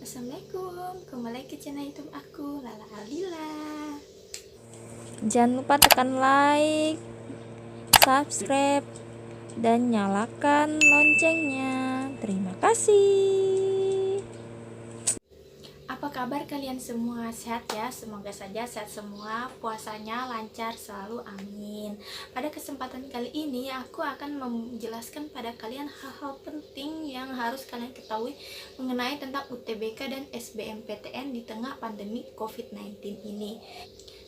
Assalamualaikum, kembali ke channel YouTube aku, Lala Aldila. Jangan lupa tekan like, subscribe, dan nyalakan loncengnya. Terima kasih. Apa kabar kalian semua? Sehat ya? Semoga saja sehat semua, puasanya lancar selalu, amin. Pada kesempatan kali ini aku akan menjelaskan pada kalian hal-hal penting yang harus kalian ketahui mengenai tentang UTBK dan SBMPTN di tengah pandemi COVID-19 ini.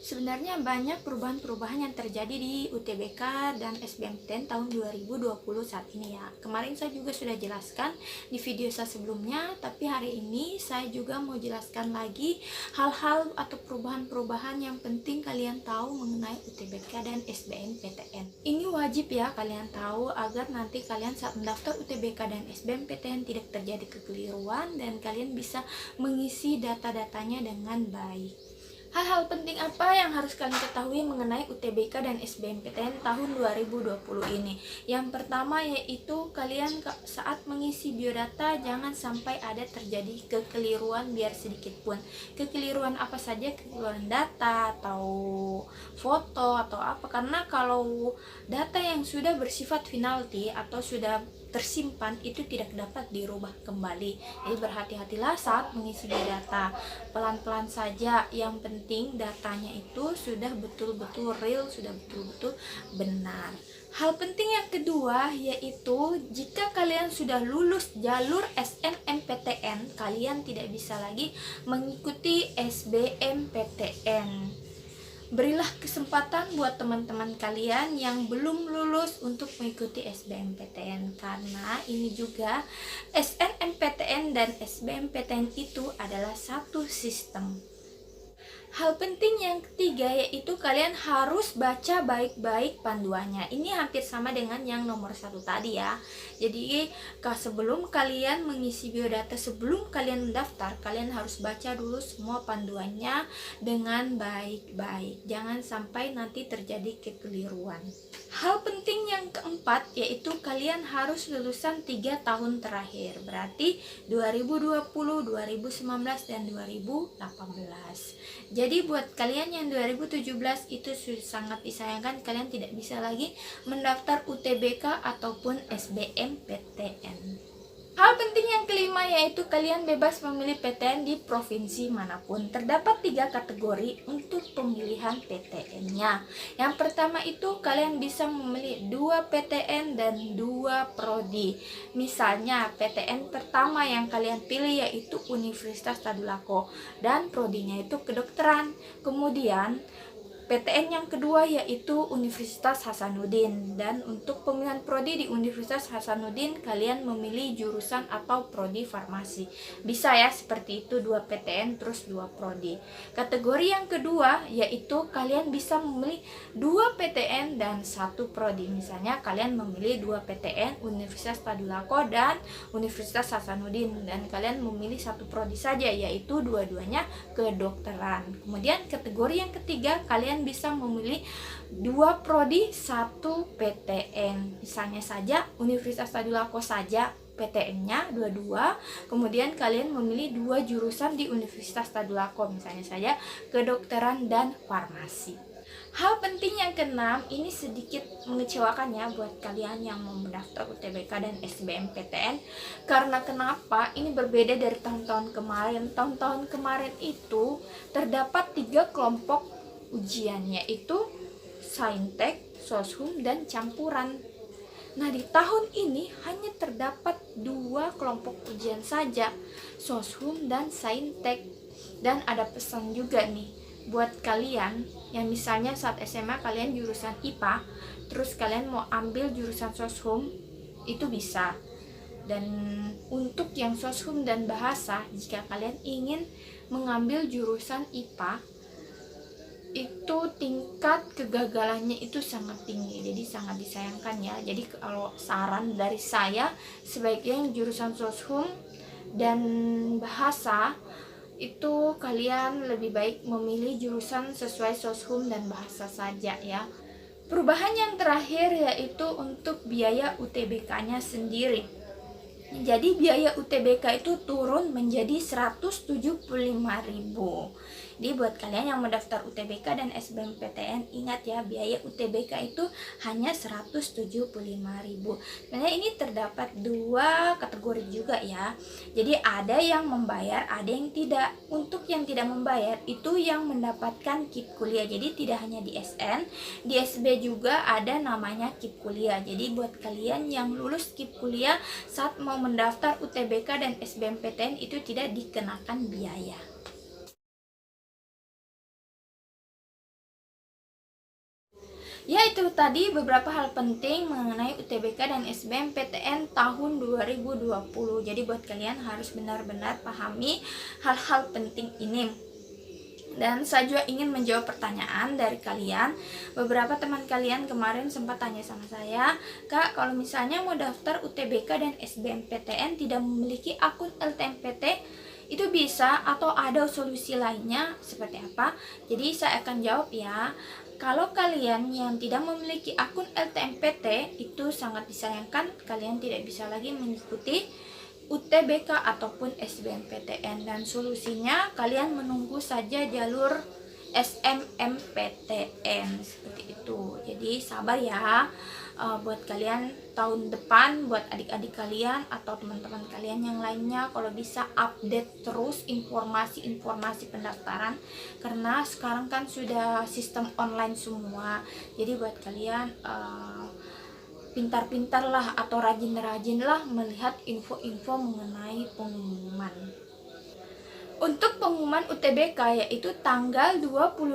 Sebenarnya banyak perubahan-perubahan yang terjadi di UTBK dan SBMPTN tahun 2020 saat ini ya. Kemarin saya juga sudah jelaskan di video saya sebelumnya, tapi hari ini saya juga mau jelaskan lagi hal-hal atau perubahan-perubahan yang penting kalian tahu mengenai UTBK dan SBMPTN. Ini wajib ya kalian tahu agar nanti kalian saat mendaftar UTBK dan SBMPTN tidak terjadi kekeliruan dan kalian bisa mengisi data-datanya dengan baik. Hal-hal penting apa yang harus kalian ketahui mengenai UTBK dan SBMPTN tahun 2020 ini? Yang pertama yaitu kalian saat mengisi biodata jangan sampai ada terjadi kekeliruan biar sedikit pun. Kekeliruan apa saja? Kekeliruan data atau foto atau apa? Karena kalau data yang sudah bersifat finality atau sudah tersimpan itu tidak dapat dirubah kembali. Jadi berhati-hatilah saat mengisi biodata. Pelan-pelan saja, yang penting datanya itu sudah betul-betul real, sudah betul-betul benar. Hal penting yang kedua yaitu jika kalian sudah lulus jalur SNMPTN, kalian tidak bisa lagi mengikuti SBMPTN. Berilah kesempatan buat teman-teman kalian yang belum lulus untuk mengikuti SBMPTN, karena ini juga SNMPTN dan SBMPTN itu adalah satu sistem. Hal penting yang ketiga yaitu kalian harus baca baik-baik panduannya. Ini hampir sama dengan yang nomor 1 tadi ya. Jadi sebelum kalian mengisi biodata, sebelum kalian mendaftar, kalian harus baca dulu semua panduannya dengan baik-baik. Jangan sampai nanti terjadi kekeliruan. Hal penting yang keempat yaitu kalian harus lulusan 3 tahun terakhir. Berarti 2020, 2019, dan 2018. Jadi buat kalian yang 2017 itu sangat disayangkan, kalian tidak bisa lagi mendaftar UTBK ataupun SBMPTN. Hal penting yang kelima yaitu kalian bebas memilih PTN di provinsi manapun. Terdapat 3 kategori untuk pemilihan PTN-nya. Yang pertama itu kalian bisa memilih 2 PTN dan 2 prodi. Misalnya PTN pertama yang kalian pilih yaitu Universitas Tadulako dan prodinya itu kedokteran. Kemudian PTN yang kedua yaitu Universitas Hasanuddin, dan untuk pemilihan prodi di Universitas Hasanuddin kalian memilih jurusan atau prodi farmasi. Bisa ya seperti itu, 2 PTN terus 2 prodi. Kategori yang kedua yaitu kalian bisa memilih 2 PTN dan 1 prodi. Misalnya kalian memilih 2 PTN Universitas Tadulako dan Universitas Hasanuddin, dan kalian memilih 1 prodi saja yaitu dua-duanya kedokteran. Kemudian kategori yang ketiga kalian bisa memilih 2 prodi 1 PTN. Misalnya saja Universitas Tadulako saja PTN-nya 22, kemudian kalian memilih 2 jurusan di Universitas Tadulako, misalnya saja kedokteran dan farmasi. Hal penting yang keenam, ini sedikit mengecewakan ya buat kalian yang mau mendaftar UTBK dan SBMPTN. Karena kenapa? Ini berbeda dari tahun-tahun kemarin. Tahun-tahun kemarin itu terdapat 3 kelompok ujiannya, yaitu saintek, soshum, dan campuran. Nah, di tahun ini hanya terdapat 2 kelompok ujian saja, soshum dan saintek. Dan ada pesan juga nih buat kalian yang misalnya saat SMA kalian jurusan IPA, terus kalian mau ambil jurusan soshum, itu bisa. Dan untuk yang soshum dan bahasa, jika kalian ingin mengambil jurusan IPA, itu tingkat kegagalannya itu sangat tinggi, jadi sangat disayangkan ya. Jadi kalau saran dari saya, sebaiknya jurusan soshum dan bahasa itu kalian lebih baik memilih jurusan sesuai soshum dan bahasa saja ya. Perubahan yang terakhir yaitu untuk biaya UTBK-nya sendiri. Jadi biaya UTBK itu turun menjadi 175.000. Jadi buat kalian yang mendaftar UTBK dan SBMPTN, ingat ya, biaya UTBK itu hanya 175.000. Sebenarnya ini terdapat dua kategori juga ya. Jadi ada yang membayar, ada yang tidak. Untuk yang tidak membayar itu yang mendapatkan KIP kuliah. Jadi tidak hanya di SN, di SB juga ada namanya KIP kuliah. Jadi buat kalian yang lulus KIP kuliah saat mau mendaftar UTBK dan SBMPTN itu tidak dikenakan biaya. Ya, itu tadi beberapa hal penting mengenai UTBK dan SBMPTN tahun 2020. Jadi buat kalian harus benar-benar pahami hal-hal penting ini. Dan saya juga ingin menjawab pertanyaan dari kalian. Beberapa teman kalian kemarin sempat tanya sama saya, Kak, kalau misalnya mau daftar UTBK dan SBMPTN tidak memiliki akun LTMPT, itu bisa atau ada solusi lainnya seperti apa? Jadi saya akan jawab ya. Kalau kalian yang tidak memiliki akun LTMPT, itu sangat disayangkan, kalian tidak bisa lagi mengikuti UTBK ataupun SBMPTN, dan solusinya kalian menunggu saja jalur SNMPTN seperti itu. Jadi sabar ya, buat kalian tahun depan, buat adik-adik kalian atau teman-teman kalian yang lainnya, kalau bisa update terus informasi-informasi pendaftaran, karena sekarang kan sudah sistem online semua. Jadi buat kalian pintar-pintarlah atau rajin-rajinlah melihat info-info mengenai pengumuman. Untuk pengumuman UTBK yaitu tanggal 25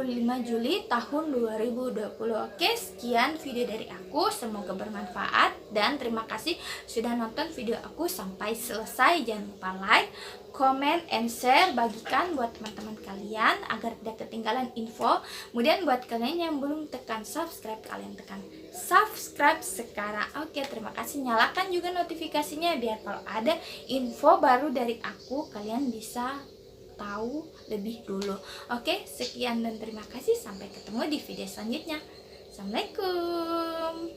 Juli tahun 2020. Oke, sekian video dari aku, semoga bermanfaat dan terima kasih sudah nonton video aku sampai selesai. Jangan lupa like, comment, and share, bagikan buat teman-teman kalian agar tidak ketinggalan info. Kemudian buat kalian yang belum tekan subscribe, kalian tekan subscribe sekarang. Oke, terima kasih. Nyalakan juga notifikasinya biar kalau ada info baru dari aku kalian bisa tahu lebih dulu. Oke, sekian dan terima kasih. Sampai ketemu di video selanjutnya. Assalamualaikum.